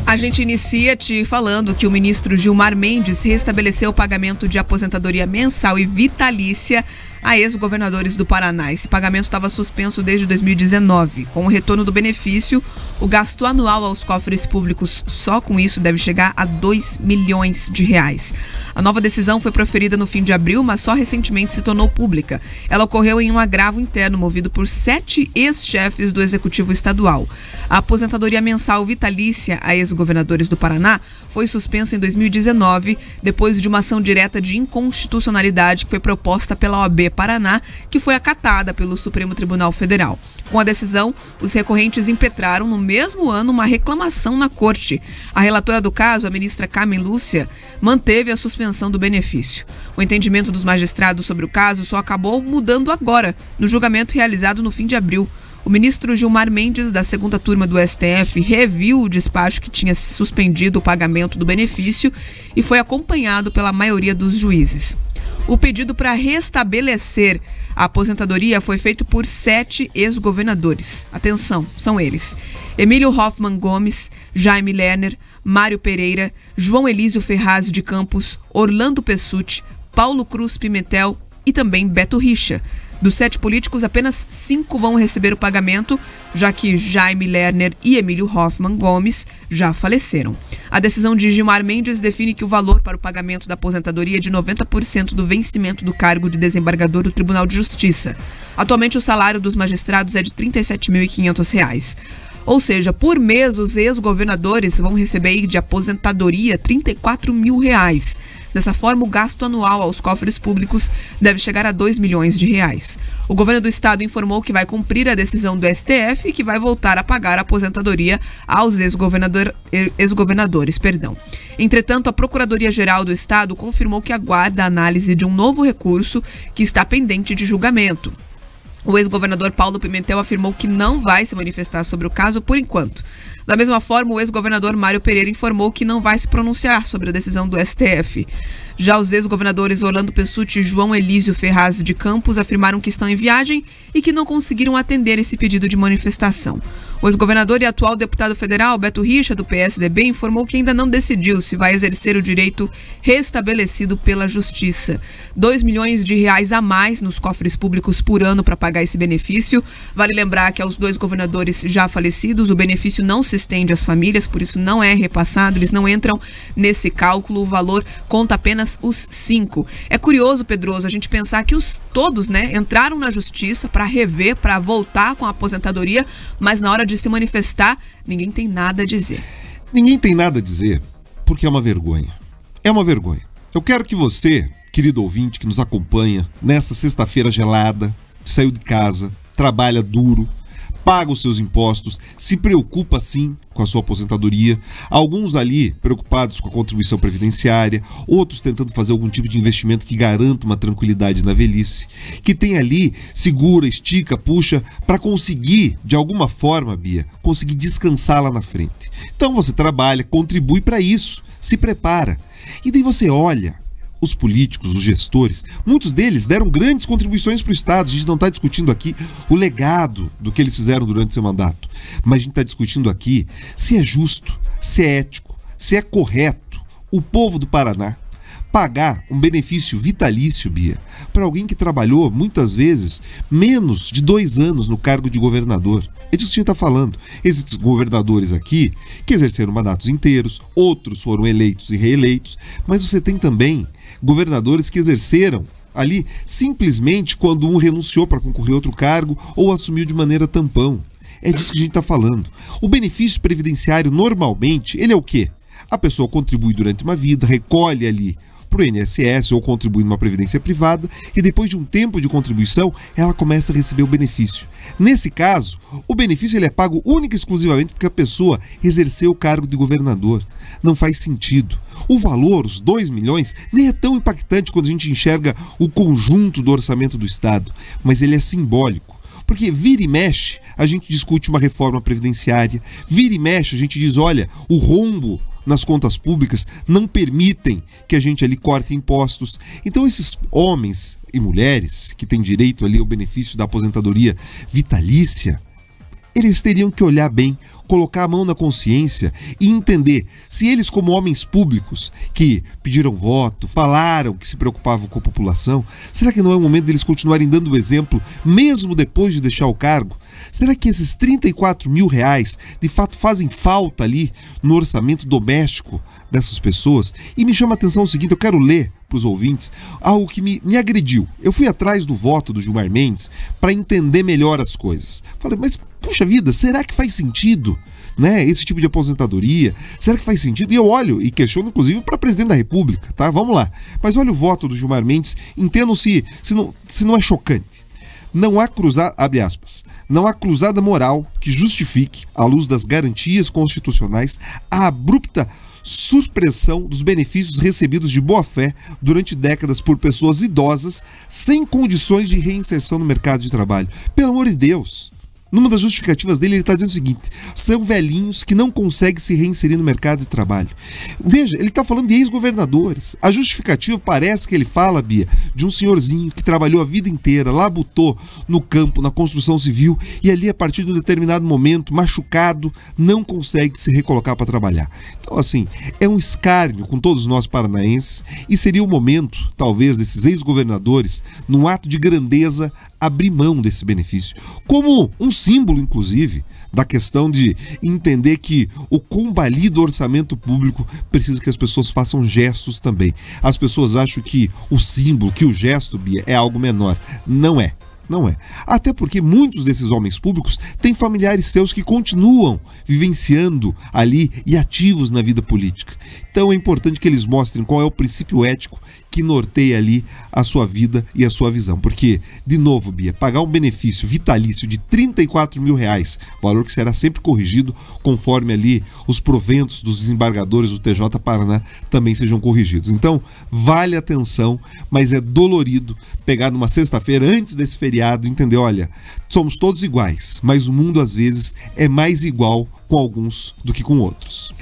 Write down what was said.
A gente inicia te falando que o ministro Gilmar Mendes restabeleceu o pagamento de aposentadoria mensal e vitalícia a ex-governadores do Paraná. Esse pagamento estava suspenso desde 2019. Com o retorno do benefício, o gasto anual aos cofres públicos só com isso deve chegar a 2 milhões de reais. A nova decisão foi proferida no fim de abril, mas só recentemente se tornou pública. Ela ocorreu em um agravo interno movido por 7 ex-chefes do Executivo Estadual. A aposentadoria mensal vitalícia a ex-governadores do Paraná foi suspensa em 2019, depois de uma ação direta de inconstitucionalidade que foi proposta pela OAB Paraná, que foi acatada pelo Supremo Tribunal Federal. Com a decisão, os recorrentes impetraram no mesmo ano uma reclamação na corte. A relatora do caso, a ministra Carmen Lúcia, manteve a suspensão do benefício. O entendimento dos magistrados sobre o caso só acabou mudando agora, no julgamento realizado no fim de abril. O ministro Gilmar Mendes, da segunda turma do STF, reviu o despacho que tinha suspendido o pagamento do benefício e foi acompanhado pela maioria dos juízes. O pedido para restabelecer a aposentadoria foi feito por 7 ex-governadores. Atenção, são eles: Emílio Hoffmann Gomes, Jaime Lerner, Mário Pereira, João Elísio Ferraz de Campos, Orlando Pessutti, Paulo Cruz Pimentel e também Beto Richa. Dos 7 políticos, apenas 5 vão receber o pagamento, já que Jaime Lerner e Emílio Hoffmann Gomes já faleceram. A decisão de Gilmar Mendes define que o valor para o pagamento da aposentadoria é de 90% do vencimento do cargo de desembargador do Tribunal de Justiça. Atualmente, o salário dos magistrados é de R$ 37.500. Ou seja, por mês, os ex-governadores vão receber de aposentadoria R$ 34 mil. Dessa forma, o gasto anual aos cofres públicos deve chegar a 2 milhões de reais. O governo do estado informou que vai cumprir a decisão do STF e que vai voltar a pagar a aposentadoria aos ex-governadores. Entretanto, a Procuradoria-Geral do Estado confirmou que aguarda a análise de um novo recurso que está pendente de julgamento. O ex-governador Paulo Pimentel afirmou que não vai se manifestar sobre o caso por enquanto. Da mesma forma, o ex-governador Mário Pereira informou que não vai se pronunciar sobre a decisão do STF. Já os ex-governadores Orlando Pessutti e João Elísio Ferraz de Campos afirmaram que estão em viagem e que não conseguiram atender esse pedido de manifestação. O ex-governador e atual deputado federal Beto Richa, do PSDB, informou que ainda não decidiu se vai exercer o direito restabelecido pela Justiça. 2 milhões de reais a mais nos cofres públicos por ano para pagar esse benefício. Vale lembrar que aos 2 governadores já falecidos, o benefício não se estende às famílias, por isso não é repassado, eles não entram nesse cálculo, o valor conta apenas os 5. É curioso, Pedroso, a gente pensar que todos, entraram na justiça para rever, para voltar com a aposentadoria, mas na hora de se manifestar, ninguém tem nada a dizer. Ninguém tem nada a dizer, porque é uma vergonha. É uma vergonha. Eu quero que você, querido ouvinte que nos acompanha nessa sexta-feira gelada, saiu de casa, trabalha duro, paga os seus impostos, se preocupa sim com a sua aposentadoria, alguns ali preocupados com a contribuição previdenciária, outros tentando fazer algum tipo de investimento que garanta uma tranquilidade na velhice, que tem ali, segura, estica, puxa, para conseguir, de alguma forma, Bia, conseguir descansar lá na frente. Então você trabalha, contribui para isso, se prepara. E daí você olha os políticos, os gestores, muitos deles deram grandes contribuições para o Estado. A gente não está discutindo aqui o legado do que eles fizeram durante seu mandato, mas a gente está discutindo aqui se é justo, se é ético, se é correto o povo do Paraná pagar um benefício vitalício, Bia, para alguém que trabalhou, muitas vezes, menos de 2 anos no cargo de governador. É disso que a gente está falando. Esses governadores aqui, que exerceram mandatos inteiros, outros foram eleitos e reeleitos, mas você tem também governadores que exerceram ali simplesmente quando um renunciou para concorrer a outro cargo ou assumiu de maneira tampão. É disso que a gente está falando. O benefício previdenciário, normalmente, ele é o quê? A pessoa contribui durante uma vida, recolhe ali para o INSS ou contribui numa previdência privada e depois de um tempo de contribuição, ela começa a receber o benefício. Nesse caso, o benefício ele é pago única e exclusivamente porque a pessoa exerceu o cargo de governador. Não faz sentido. O valor, os 2 milhões, nem é tão impactante quando a gente enxerga o conjunto do orçamento do Estado, mas ele é simbólico. Porque vira e mexe, a gente discute uma reforma previdenciária, vira e mexe, a gente diz, olha, o rombo nas contas públicas não permitem que a gente ali corte impostos. Então esses homens e mulheres que têm direito ali ao benefício da aposentadoria vitalícia, eles teriam que olhar bem, colocar a mão na consciência e entender se eles, como homens públicos que pediram voto, falaram que se preocupavam com a população, será que não é o momento deles continuarem dando o exemplo mesmo depois de deixar o cargo? Será que esses 34 mil reais de fato fazem falta ali no orçamento doméstico dessas pessoas? E me chama a atenção o seguinte, eu quero ler para os ouvintes algo que me agrediu. Eu fui atrás do voto do Gilmar Mendes para entender melhor as coisas. Falei, mas puxa vida, será que faz sentido, né, esse tipo de aposentadoria? Será que faz sentido? E eu olho e questiono inclusive para presidente da República, tá? Vamos lá. Mas olha o voto do Gilmar Mendes, entendam se não é chocante. Não há cruzada, abre aspas, não há cruzada moral que justifique, à luz das garantias constitucionais, a abrupta supressão dos benefícios recebidos de boa-fé durante décadas por pessoas idosas sem condições de reinserção no mercado de trabalho. Pelo amor de Deus! Numa das justificativas dele, ele está dizendo o seguinte: são velhinhos que não conseguem se reinserir no mercado de trabalho. Veja, ele está falando de ex-governadores. A justificativa parece que ele fala, Bia, de um senhorzinho que trabalhou a vida inteira, labutou no campo, na construção civil, e ali, a partir de um determinado momento, machucado, não consegue se recolocar para trabalhar. Então, assim, é um escárnio com todos nós paranaenses, e seria o momento, talvez, desses ex-governadores, num ato de grandeza, abrir mão desse benefício, como um símbolo, inclusive, da questão de entender que o combalido orçamento público precisa que as pessoas façam gestos também. As pessoas acham que o símbolo, que o gesto, Bia, é algo menor. Não é. Não é. Até porque muitos desses homens públicos têm familiares seus que continuam vivenciando ali e ativos na vida política. Então é importante que eles mostrem qual é o princípio ético que norteia ali a sua vida e a sua visão. Porque, de novo, Bia, pagar um benefício vitalício de 34 mil reais, valor que será sempre corrigido conforme ali os proventos dos desembargadores do TJ Paraná também sejam corrigidos. Então, vale a atenção, mas é dolorido pegar numa sexta-feira antes desse feriado e entender, olha, somos todos iguais, mas o mundo às vezes é mais igual com alguns do que com outros.